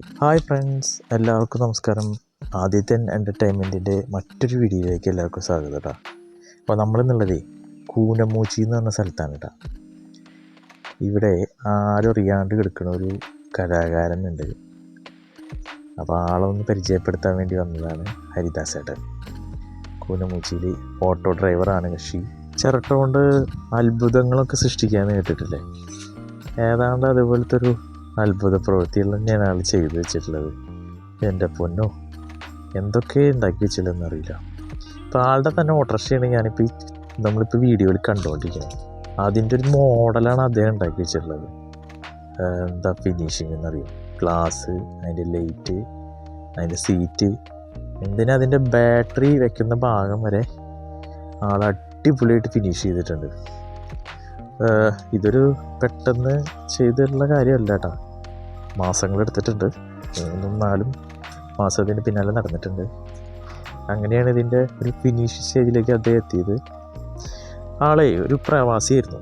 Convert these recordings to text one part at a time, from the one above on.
Hi friends, എല്ലാവർക്കും നമസ്കാരം. ആദിത്യൻ എൻ്റർടൈൻമെൻറ്റിൻ്റെ മറ്റൊരു വീഡിയോയിലേക്ക് എല്ലാവർക്കും സ്വാഗതം കേട്ടോ. അപ്പോൾ നമ്മളിന്നുള്ളതേ കൂനമൂച്ചി എന്ന് പറഞ്ഞ സ്ഥലത്താണ് കേട്ടോ. ഇവിടെ ആരും അറിയാണ്ട് കിടക്കുന്ന ഒരു കലാകാരനുണ്ട്. അപ്പോൾ ആളൊന്ന് പരിചയപ്പെടുത്താൻ വേണ്ടി വന്നതാണ് ഹരിദാസേട്ടൻ. കൂനമൂച്ചിയിൽ ഓട്ടോ ഡ്രൈവറാണ് കക്ഷി. ചിരട്ട കൊണ്ട് അത്ഭുതങ്ങളൊക്കെ സൃഷ്ടിക്കാമെന്ന് കേട്ടിട്ടില്ലേ? ഏതാണ്ട് അതുപോലത്തെ ഒരു അത്ഭുത പ്രവൃത്തികൾ തന്നെയാണ് ആൾ ചെയ്തു വെച്ചിട്ടുള്ളത്. എൻ്റെ പൊന്നോ, എന്തൊക്കെ ഉണ്ടാക്കി വെച്ചില്ലെന്നറിയില്ല. ഇപ്പോൾ ആളുടെ തന്നെ ഓട്ടോറിക്ഷയാണ് നമ്മളിപ്പോൾ വീഡിയോയിൽ കണ്ടുകൊണ്ടിരിക്കുന്നത്. അതിൻ്റെ ഒരു മോഡലാണ് അദ്ദേഹം ഉണ്ടാക്കി വെച്ചിട്ടുള്ളത്. എന്താ ഫിനിഷിങ് എന്നറിയും, ഗ്ലാസ്, അതിൻ്റെ ലൈറ്റ്, അതിൻ്റെ സീറ്റ്, എന്തിനാ അതിൻ്റെ ബാറ്ററി വെക്കുന്ന ഭാഗം വരെ ആൾ അടിപൊളിയായിട്ട് ഫിനിഷ് ചെയ്തിട്ടുണ്ട്. ഇതൊരു പെട്ടെന്ന് ചെയ്തിട്ടുള്ള കാര്യമല്ല കേട്ടോ. മാസങ്ങളെടുത്തിട്ടുണ്ട്. 3-4 മാസത്തിന് പിന്നാലെ നടന്നിട്ടുണ്ട്. അങ്ങനെയാണ് ഇതിൻ്റെ ഒരു ഫിനിഷ് സ്റ്റേജിലേക്ക് അദ്ദേഹം എത്തിയത്. ആളെ ഒരു പ്രവാസിയായിരുന്നു.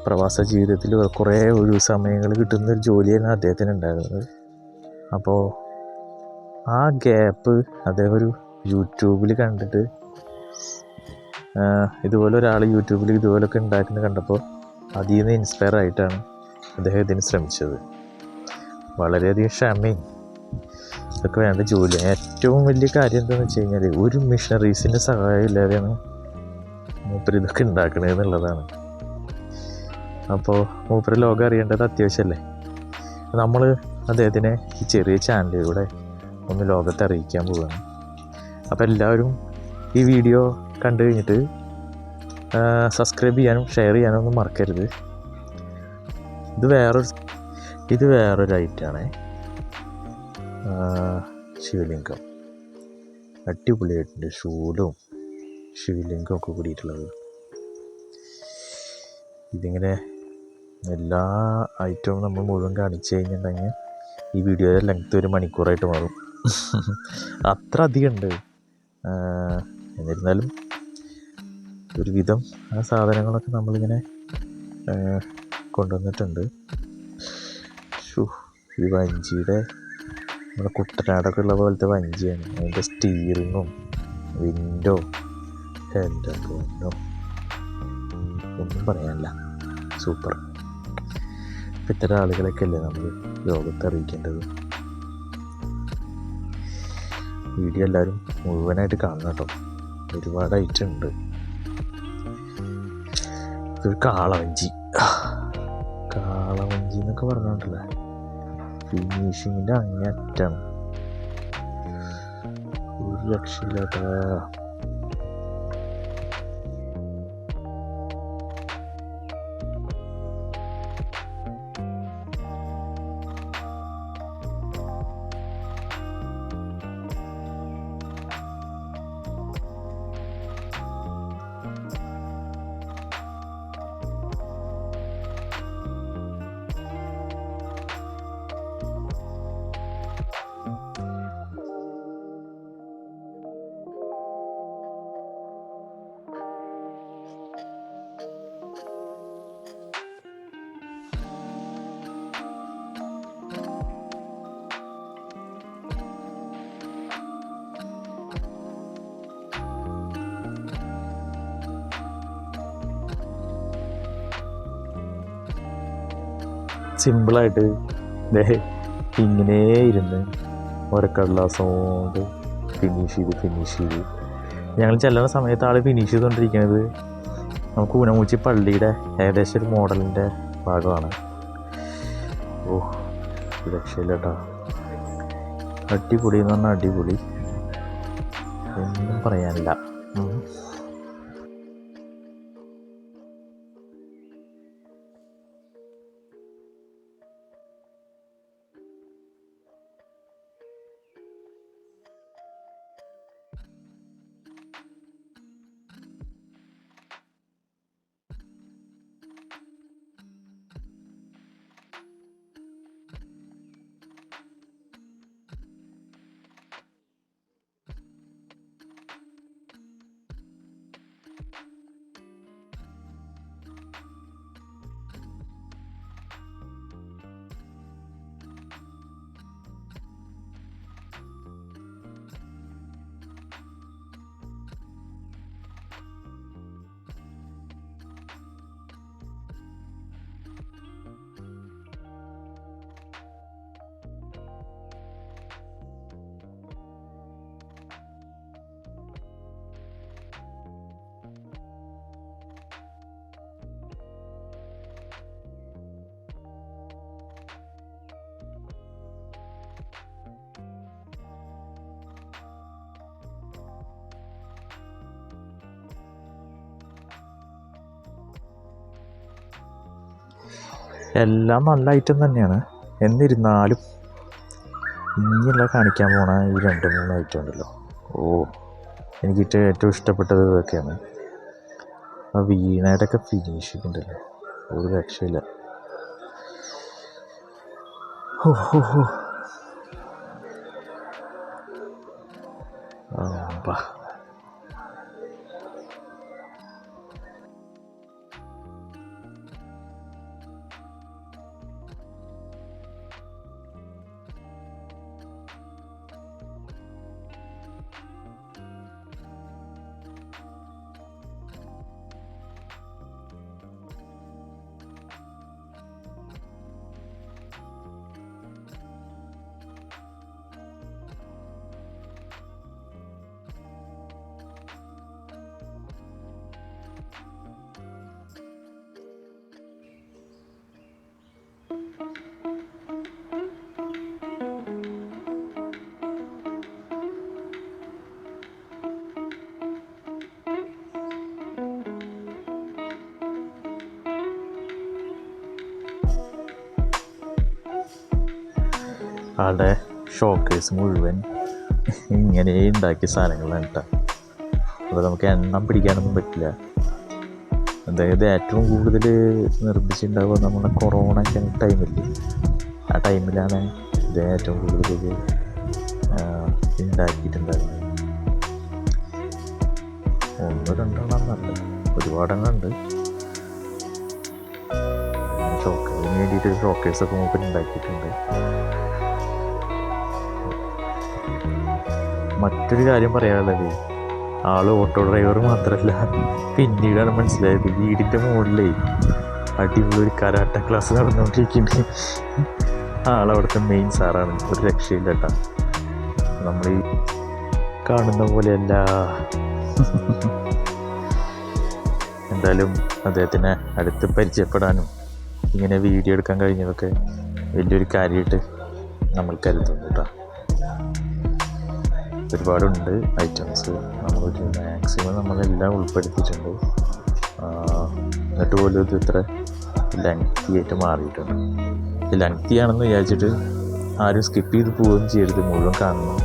പ്രവാസ ജീവിതത്തിൽ കുറേ ഒഴിവ് സമയങ്ങൾ കിട്ടുന്നൊരു ജോലിയാണ് അദ്ദേഹത്തിന് ഉണ്ടായിരുന്നത്. അപ്പോൾ ആ ഗ്യാപ്പ് അദ്ദേഹം ഒരു യൂട്യൂബിൽ കണ്ടിട്ട്, ഇതുപോലെ ഒരാൾ യൂട്യൂബിൽ ഇതുപോലൊക്കെ ഉണ്ടാക്കുന്നത് കണ്ടപ്പോൾ അതിൽ നിന്ന് ഇൻസ്പയർ ആയിട്ടാണ് അദ്ദേഹം ഇതിന് ശ്രമിച്ചത്. വളരെയധികം ക്ഷമയും ഇതൊക്കെ വേണ്ട ജോലി. ഏറ്റവും വലിയ കാര്യം എന്താണെന്ന് വെച്ച് കഴിഞ്ഞാൽ, ഒരു മിഷണറീസിൻ്റെ സഹായം ഇല്ലാതെയാണ് മൂപ്പര് ഇതൊക്കെ ഉണ്ടാക്കണത് എന്നുള്ളതാണ്. അപ്പോൾ മൂപ്പര് ലോകം അറിയേണ്ടത് അത്യാവശ്യമല്ലേ. നമ്മൾ അദ്ദേഹത്തിനെ ഈ ചെറിയ ചാനലിലൂടെ ഒന്ന് ലോകത്തെ അറിയിക്കാൻ പോവുകയാണ്. അപ്പോൾ എല്ലാവരും ഈ വീഡിയോ കണ്ടു കഴിഞ്ഞിട്ട് സബ്സ്ക്രൈബ് ചെയ്യാനും ഷെയർ ചെയ്യാനും ഒന്നും മറക്കരുത്. ഇത് വേറൊരു ഐറ്റാണ്. ശിവലിംഗം അടിപൊളിയായിട്ടുണ്ട്. ശൂലവും ശിവലിംഗവും ഒക്കെ കൂടിയിട്ടുള്ളത്. ഇതിങ്ങനെ എല്ലാ ഐറ്റവും നമ്മൾ മുഴുവൻ കാണിച്ചു കഴിഞ്ഞിട്ടുണ്ടെങ്കിൽ ഈ വീഡിയോയുടെ ലെങ്ത്ത് 1 മണിക്കൂറായിട്ട് മാറും. അത്ര അധികം ഉണ്ട്. എന്നിരുന്നാലും ഒരുവിധം ആ സാധനങ്ങളൊക്കെ നമ്മളിങ്ങനെ കൊണ്ടുവന്നിട്ടുണ്ട്. ഈ വഞ്ചിയുടെ നമ്മുടെ കുട്ടനാടൊക്കെ ഉള്ള പോലത്തെ വഞ്ചിയാണ്. അതിൻ്റെ സ്റ്റീറിങ്ങും വിൻഡോ, എൻ്റെ പൊന്നോ, ഒന്നും പറയാനില്ല. സൂപ്പർ. ഇപ്പം ഇത്തരം ആളുകളൊക്കെ അല്ലേ നമ്മൾ ലോകത്തെ അറിയിക്കേണ്ടത്. വീഡിയോ എല്ലാവരും മുഴുവനായിട്ട് കാണണം കേട്ടോ. ഒരുപാട് ഐറ്റം ഉണ്ട്. ഇതൊരു കാളവഞ്ചി എന്നൊക്കെ പറഞ്ഞോണ്ടല്ലേ, ഫിനിഷിങ്ങിൻ്റെ അങ്ങേയറ്റാണ്. ഒരു രക്ഷയില്ലാത്ത സിമ്പിളായിട്ട് ഇങ്ങനെ ഇരുന്ന് ഒരക്കടലാസം കൊണ്ട് ഫിനിഷ് ചെയ്ത് ഞങ്ങൾ ചെല്ലുന്ന സമയത്ത് ആൾ ഫിനിഷ് ചെയ്തുകൊണ്ടിരിക്കുന്നത് നമുക്ക് കൂനമൂച്ചി പള്ളിയുടെ ഏകദേശം ഒരു മോഡലിൻ്റെ ഭാഗമാണ്. രക്ഷയില്ല കേട്ടോ. അടിപൊളി എന്ന് പറഞ്ഞാൽ അടിപൊളി, ഒന്നും പറയാനില്ല. എല്ലാം നല്ല ഐറ്റം തന്നെയാണ്. എന്നിരുന്നാലും ഇനിയുള്ള കാണിക്കാൻ പോണ ഈ 2-3 ഐറ്റം ഉണ്ടല്ലോ, എനിക്ക് ഏറ്റവും ഇഷ്ടപ്പെട്ടത് ഇതൊക്കെയാണ്. ആ വീണയുടെയൊക്കെ ഫിനിഷിംഗ് ഉണ്ടല്ലോ, ഒരു രക്ഷയില്ല. ആളുടെ ഷോക്കേസ് മുഴുവൻ ഇങ്ങനെ ഉണ്ടാക്കിയ സാധനങ്ങളാണ് കേട്ടോ. അപ്പോൾ നമുക്ക് എണ്ണം പിടിക്കാനൊന്നും പറ്റില്ല. അതായത് ഏറ്റവും കൂടുതൽ നിർമ്മിച്ചിട്ടുണ്ടാവുക നമ്മുടെ കൊറോണ ടൈമില്ലേ, ആ ടൈമിലാണ് ഇത് ഏറ്റവും കൂടുതൽ ഉണ്ടാക്കിയിട്ടുണ്ടായിരുന്നത്. 1-2 നല്ല ഒരുപാടെണ്ണമുണ്ട്. ഷോക്കേസിന് വേണ്ടിയിട്ട് ഷോക്കേസൊക്കെ മൂപ്പർ ഉണ്ടാക്കിയിട്ടുണ്ട്. മറ്റൊരു കാര്യം പറയാനുള്ളത്, ആൾ ഓട്ടോ ഡ്രൈവർ മാത്രമല്ല, പിന്നീടാണ് മനസ്സിലായത് വീടിൻ്റെ മുകളിലേ അടിപൊളി ഒരു കരാട്ട ക്ലാസ് നടന്നുകൊണ്ടിരിക്കുന്നുണ്ട്. ആളവിടുത്തെ മെയിൻ സാറാണ്. ഒരു രക്ഷയില്ല കേട്ടോ, നമ്മൾ ഈ കാണുന്ന പോലെയല്ല. എന്തായാലും അദ്ദേഹത്തിനെ അടുത്ത് പരിചയപ്പെടാനും ഇങ്ങനെ വീഡിയോ എടുക്കാൻ കഴിഞ്ഞതൊക്കെ വലിയൊരു കാര്യമായിട്ട് നമ്മൾ കരുതുന്നു കേട്ടോ. ഒരുപാടുണ്ട് ഐറ്റംസ്, നമ്മളൊരു മാക്സിമം നമ്മളെല്ലാം ഉൾപ്പെടുത്തിയിട്ടുണ്ട്. എന്നിട്ട് പോലും ഇത് ഇത്ര ലെങ്തി ആയിട്ട് മാറിയിട്ടുണ്ട്. ലെങ്തി ആണെന്ന് വിചാരിച്ചിട്ട് ആരും സ്കിപ്പ് ചെയ്ത് പോവുകയും ചെയ്യരുത്, മുഴുവൻ കാണണം.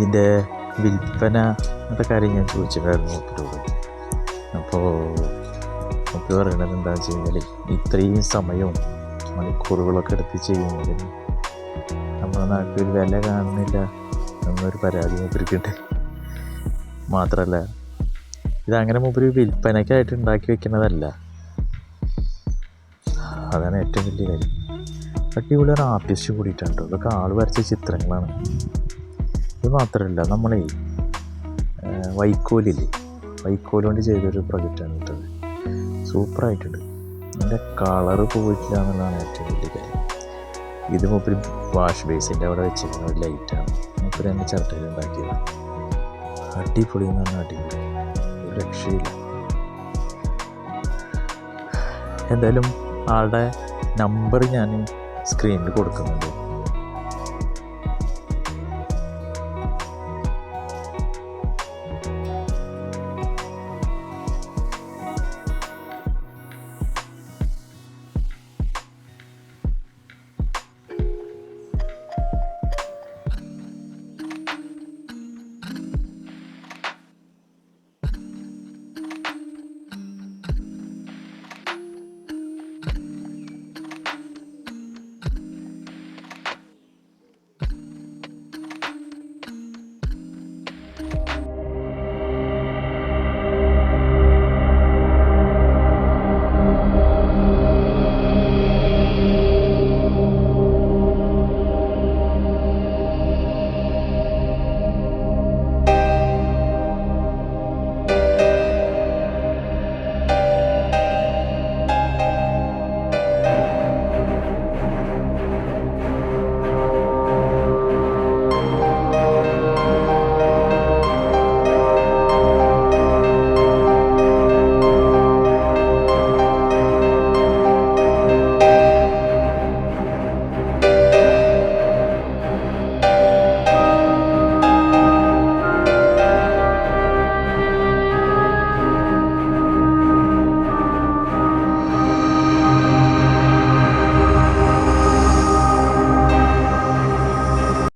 ഇതിൻ്റെ വിൽപ്പന എന്ന കാര്യം ഞാൻ ചോദിച്ചിട്ടുണ്ടായിരുന്നു മൂപ്പരോട്. അപ്പോൾ മൂപ്പര് പറയണത് എന്താണെന്ന് വെച്ച് കഴിഞ്ഞാൽ, ഇത്രയും സമയവും മണിക്കൂറുകളൊക്കെ എടുത്ത് ചെയ്യുന്നതിന് നമ്മുടെ നാട്ടിൽ വില കാണുന്നില്ല എന്നൊരു പരാതി മൂപ്പർക്കുണ്ട്. മാത്രമല്ല ഇതങ്ങനെ മൂപ്പര് വിൽപ്പനയ്ക്കായിട്ട് ഉണ്ടാക്കി വെക്കുന്നതല്ല, അതാണ് ഏറ്റവും വലിയ കാര്യം. അടിപൊളി ഒരു ആർട്ടിസ്റ്റ് കൂടിയിട്ടുണ്ട്. ഇതൊക്കെ ആൾ വരച്ച ചിത്രങ്ങളാണ്. ഇത് മാത്രമല്ല, നമ്മളെ വൈക്കോലില്ലേ, വൈക്കോൽ കൊണ്ട് ചെയ്തൊരു പ്രൊജക്റ്റാണ് കിട്ടുന്നത്. സൂപ്പറായിട്ടുണ്ട്. അതിൻ്റെ കളറ് പോയിട്ടില്ല എന്നുള്ളതാണ് ഏറ്റവും വലിയ കാര്യം. ഇത് മൂപ്പര് വാഷ് ബേസിൻ്റെ അവിടെ വെച്ചിരുന്ന ഒരു ലൈറ്റാണ് മൂപ്പര് എൻ്റെ ചിരട്ടയിൽ ഉണ്ടാക്കിയത്. അടിപൊളി എന്ന് പറഞ്ഞാൽ അടിപൊളി, ഒരു രക്ഷയില്ല. എന്തായാലും ആളുടെ നമ്പർ ഞാൻ സ്ക്രീനിൽ കൊടുക്കുന്നുണ്ട്.